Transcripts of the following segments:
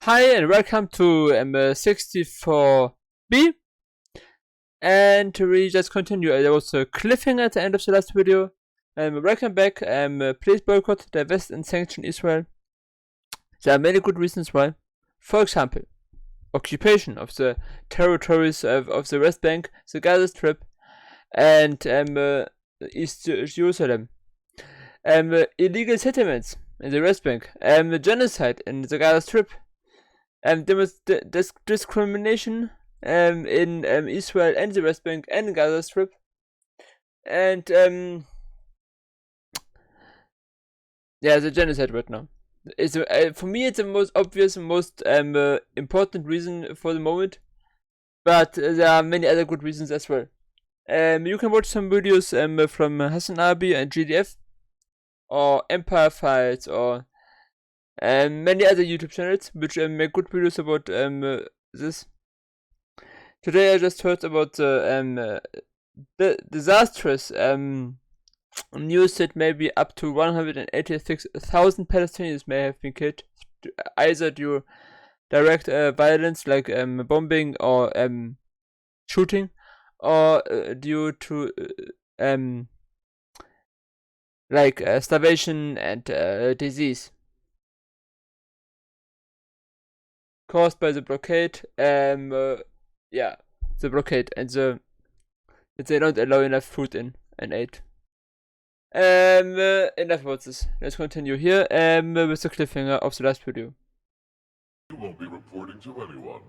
Hi and welcome to 64B, and we just continue. There was a cliffhanger at the end of the last video. Welcome back. Please boycott, divest and sanction Israel. There are many good reasons why. For example, occupation of the territories of the West Bank, the Gaza Strip, and East Jerusalem. Illegal settlements in the West Bank. Genocide in the Gaza Strip. There was discrimination in Israel and the West Bank and Gaza Strip, and the genocide right now. It's for me it's the most obvious, most important reason for the moment, but there are many other good reasons as well. You can watch some videos from Hassan Abi and GDF, or Empire Fights, or many other YouTube channels which make good videos about this. Today I just heard about the disastrous news that maybe up to 186,000 Palestinians may have been killed, either due direct violence like bombing or shooting, or due to starvation and disease caused by the blockade. The blockade and that they don't allow enough food in and aid. Enough about this. Let's continue here with the cliffhanger of the last video. You won't be reporting to anyone.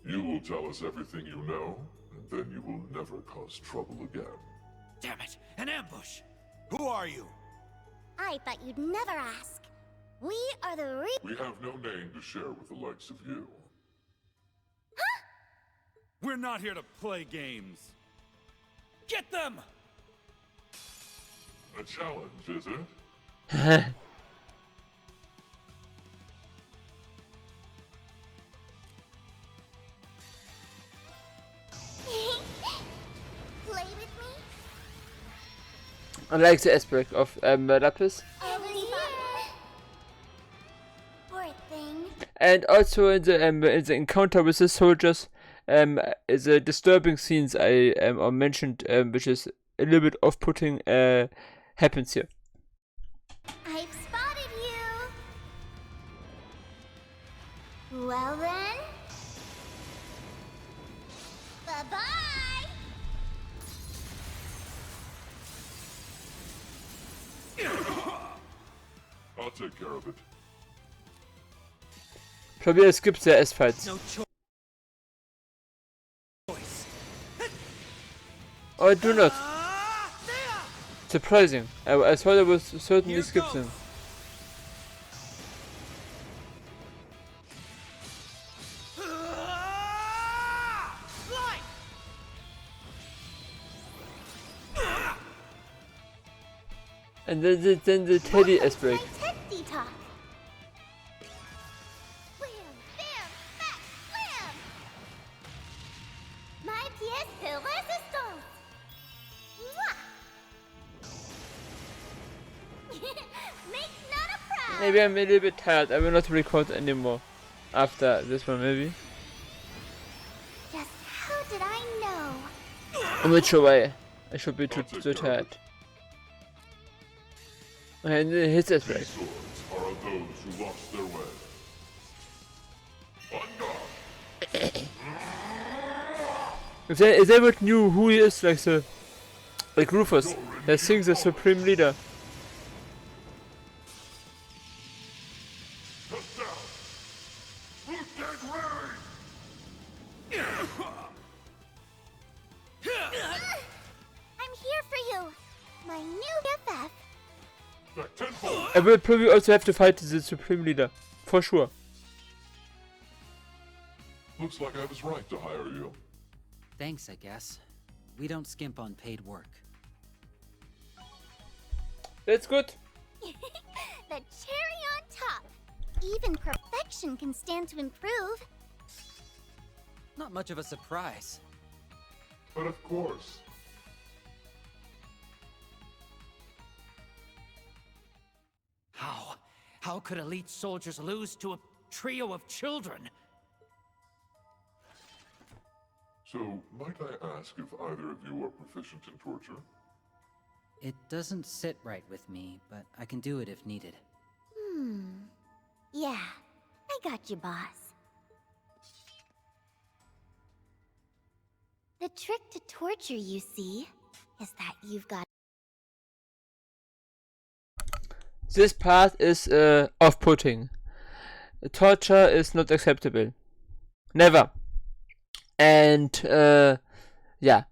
You will tell us everything you know, and then you will never cause trouble again. Damn it! An ambush! Who are you? I thought you'd never ask. We are the We have no name to share with the likes of you. Huh? We're not here to play games. Get them! A challenge, is it? Play with me? I like the aspect of Lapis. Poor thing. And also in the encounter with the soldiers, is a disturbing scenes I mentioned, which is a little bit off-putting, happens here. I've spotted you. Well then. Bye-bye. I'll take care of it. Probably skips the S-Fights. No choice. Or do not. Surprising. I thought I was certainly skip them. And then the Teddy aspect. Maybe I'm a little bit tired. I will not record anymore after this one, maybe. Just how did I know? I'm not sure why. I should be too tired. And his that right. Swords are of those who lost their way. On guard. If they would knew who he is, like Rufus, they think the supreme leader. I'm here for you, my new BFF. I will probably also have to fight the supreme leader, for sure. Looks like I was right to hire you. Thanks, I guess. We don't skimp on paid work. That's good. The cherry on top. Even perfection can stand to improve. Not much of a surprise. But of course. How How could elite soldiers lose to a trio of children? So, might I ask if either of you are proficient in torture? It doesn't sit right with me, but I can do it if needed. Yeah, I got you, boss. The trick to torture, you see, is that you've got This part is off-putting. Torture is not acceptable. Never. And yeah,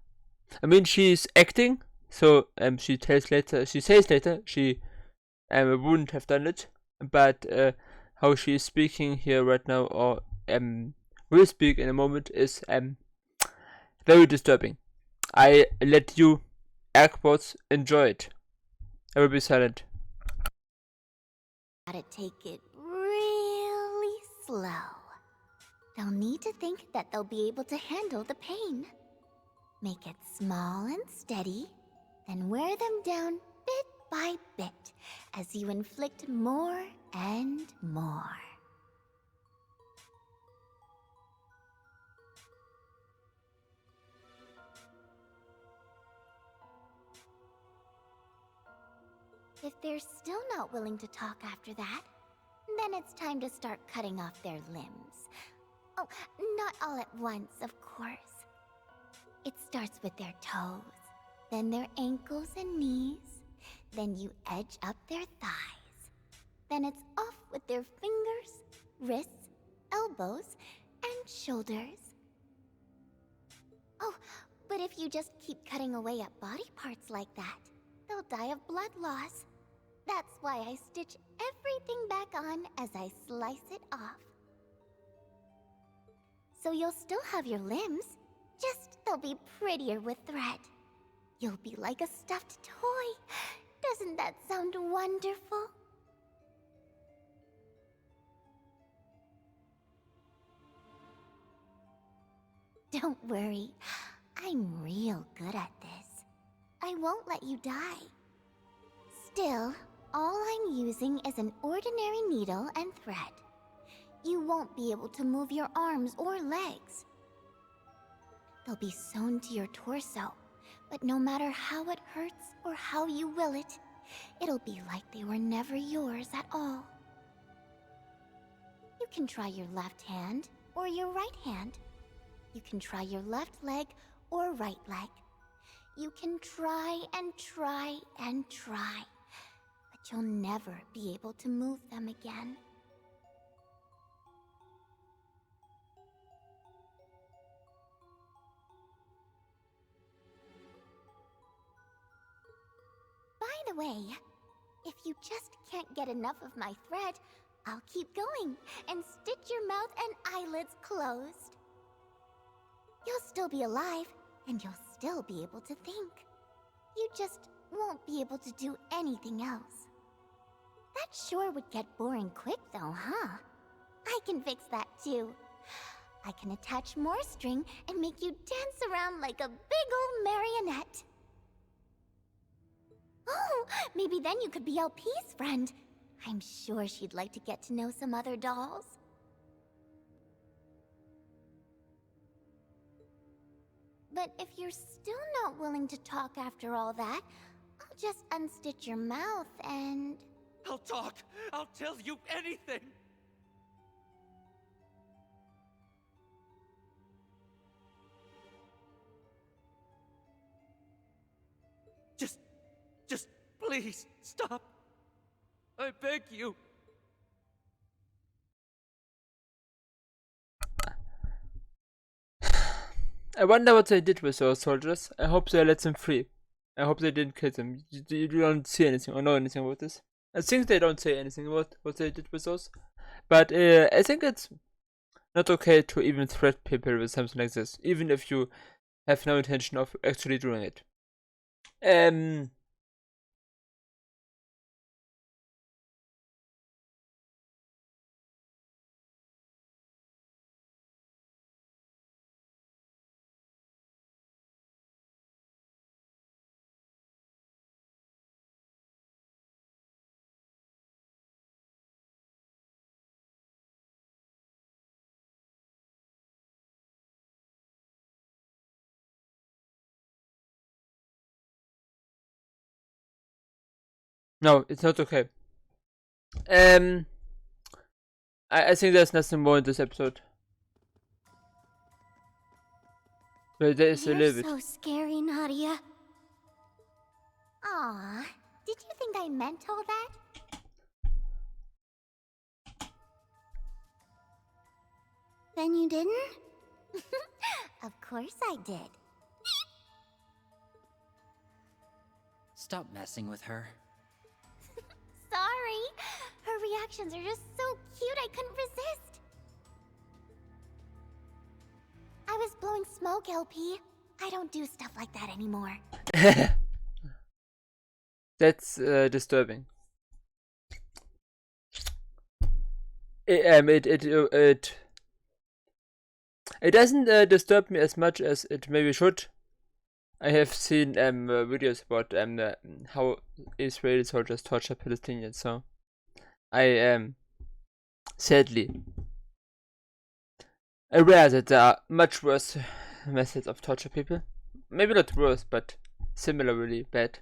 I mean she's acting, so she says later she wouldn't have done it, but how she is speaking here right now, or will speak in a moment, is very disturbing. I let you artcles enjoy it. I will be silent. to take it really slow. They'll need to think that they'll be able to handle the pain. Make it small and steady, then wear them down bit by bit as you inflict more and more. If they're still not willing to talk after that, then it's time to start cutting off their limbs. Oh, not all at once, of course. It starts with their toes, then their ankles and knees, then you edge up their thighs. Then it's off with their fingers, wrists, elbows, and shoulders. Oh, but if you just keep cutting away at body parts like that, they'll die of blood loss. That's why I stitch everything back on as I slice it off. So you'll still have your limbs, just they'll be prettier with thread. You'll be like a stuffed toy. Doesn't that sound wonderful? Don't worry, I'm real good at this. I won't let you die. Still, all I'm using is an ordinary needle and thread. You won't be able to move your arms or legs. They'll be sewn to your torso, but no matter how it hurts or how you will it, it'll be like they were never yours at all. You can try your left hand or your right hand. You can try your left leg or right leg. You can try and try and try, but you'll never be able to move them again. By the way, if you just can't get enough of my thread, I'll keep going and stitch your mouth and eyelids closed. You'll still be alive, and you'll still be able to think. You just won't be able to do anything else. That sure would get boring quick though, huh? I can fix that too. I can attach more string and make you dance around like a big old marionette. Oh, maybe then you could be LP's friend. I'm sure she'd like to get to know some other dolls. But if you're still not willing to talk after all that, I'll just unstitch your mouth and... I'll talk! I'll tell you anything! Just please, stop! I beg you! I wonder what they did with those soldiers. I hope they let them free. I hope they didn't kill them. You don't see anything or know anything about this. I think they don't say anything about what they did with those. But I think it's not okay to even threat people with something like this, even if you have no intention of actually doing it. No, it's not okay. I think there's nothing more in this episode. But there is a You're little bit. so scary, Nadia. Aw, did you think I meant all that? Then you didn't? Of course I did. Stop messing with her. Sorry. Her reactions are just so cute I couldn't resist. I was blowing smoke, LP. I don't do stuff like that anymore. That's disturbing. It doesn't disturb me as much as it maybe should. I have seen videos about how Israeli soldiers torture Palestinians, so I sadly aware that there are much worse methods of torture people. Maybe not worse, but similarly bad.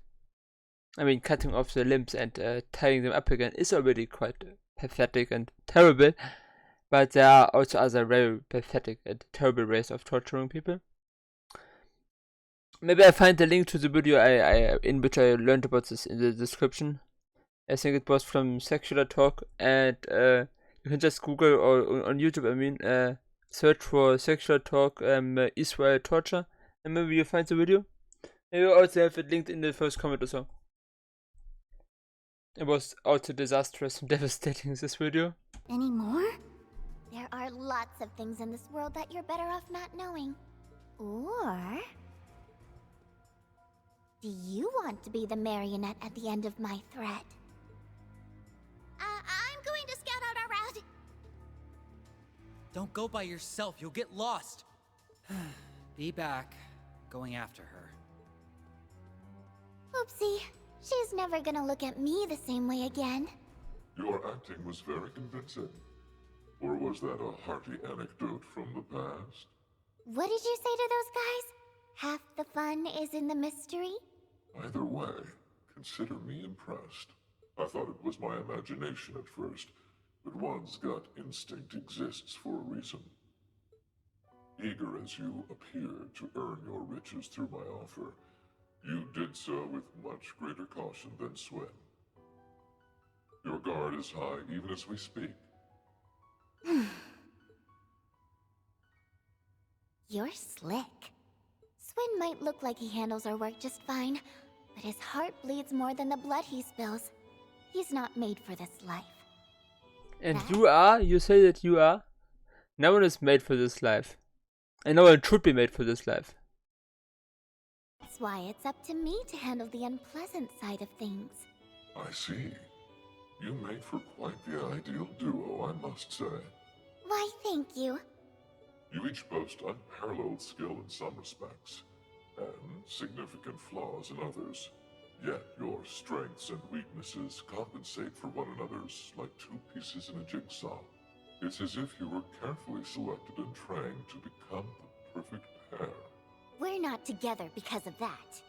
I mean, cutting off the limbs and tying them up again is already quite pathetic and terrible, but there are also other very pathetic and terrible ways of torturing people. Maybe I find the link to the video I in which I learned about this in the description. I think it was from Secular Talk, and you can just Google or on YouTube. I mean, search for Secular Talk Israel torture, and maybe you find the video. Maybe I also have it linked in the first comment or so. It was also disastrous and devastating, this video. Any more? There are lots of things in this world that you're better off not knowing. Or... do you want to be the marionette at the end of my thread? I'm going to scout out our route. Don't go by yourself, you'll get lost. Be back. Going after her. Oopsie. She's never gonna look at me the same way again. Your acting was very convincing. Or was that a hearty anecdote from the past? What did you say to those guys? Half the fun is in the mystery? Either way, consider me impressed. I thought it was my imagination at first, but one's gut instinct exists for a reason. Eager as you appear to earn your riches through my offer, you did so with much greater caution than Swen. Your guard is high even as we speak. You're slick. Swin might look like he handles our work just fine, but his heart bleeds more than the blood he spills. He's not made for this life. And you are? You say that you are? No one is made for this life. And no one should be made for this life. That's why it's up to me to handle the unpleasant side of things. I see. You make for quite the ideal duo, I must say. Why, thank you. You each boast unparalleled skill in some respects, and significant flaws in others. Yet your strengths and weaknesses compensate for one another's like two pieces in a jigsaw. It's as if you were carefully selected and trained to become the perfect pair. We're not together because of that.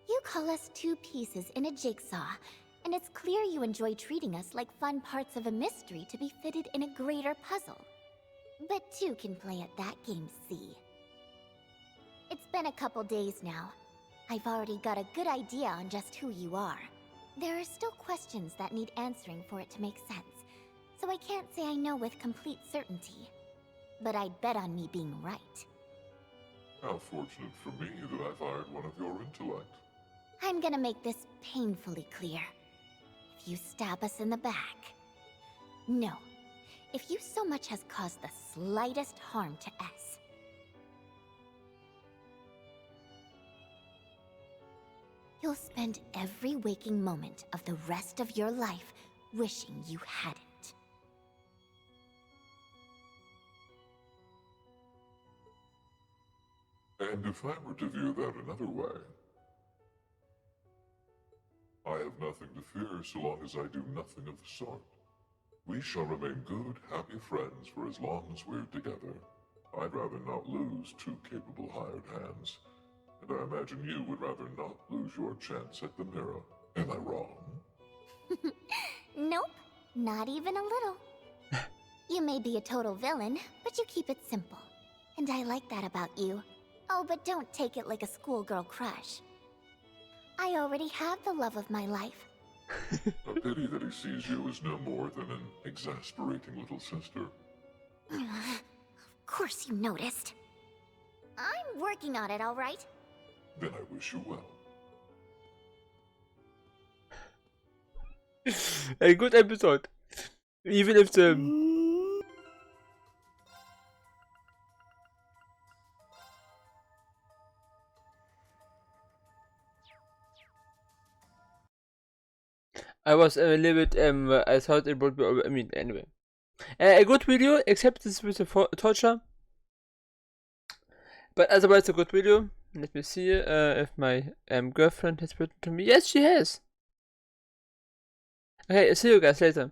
You call us two pieces in a jigsaw, and it's clear you enjoy treating us like fun parts of a mystery to be fitted in a greater puzzle. But two can play at that game, see? It's been a couple days now. I've already got a good idea on just who you are. There are still questions that need answering for it to make sense, so I can't say I know with complete certainty. But I'd bet on me being right. How fortunate for me that I've hired one of your intellect. I'm gonna make this painfully clear. If you stab us in the back... No. If you so much as caused the slightest harm to S, you'll spend every waking moment of the rest of your life wishing you hadn't. And if I were to view that another way, I have nothing to fear so long as I do nothing of the sort. We shall remain good, happy friends for as long as we're together. I'd rather not lose two capable hired hands, and I imagine you would rather not lose your chance at the mirror. Am I wrong? Nope, not even a little. You may be a total villain, but you keep it simple. And I like that about you. Oh, but don't take it like a schoolgirl crush. I already have the love of my life. A pity that he sees you as no more than an exasperating little sister. Of course you noticed. I'm working on it, all right? Then I wish you well. A good episode. Even if the... I was a little bit, I thought it would be, I mean, anyway. A good video, except this with the torture. But otherwise a good video. Let me see if my girlfriend has written to me. Yes, she has. Okay, see you guys later.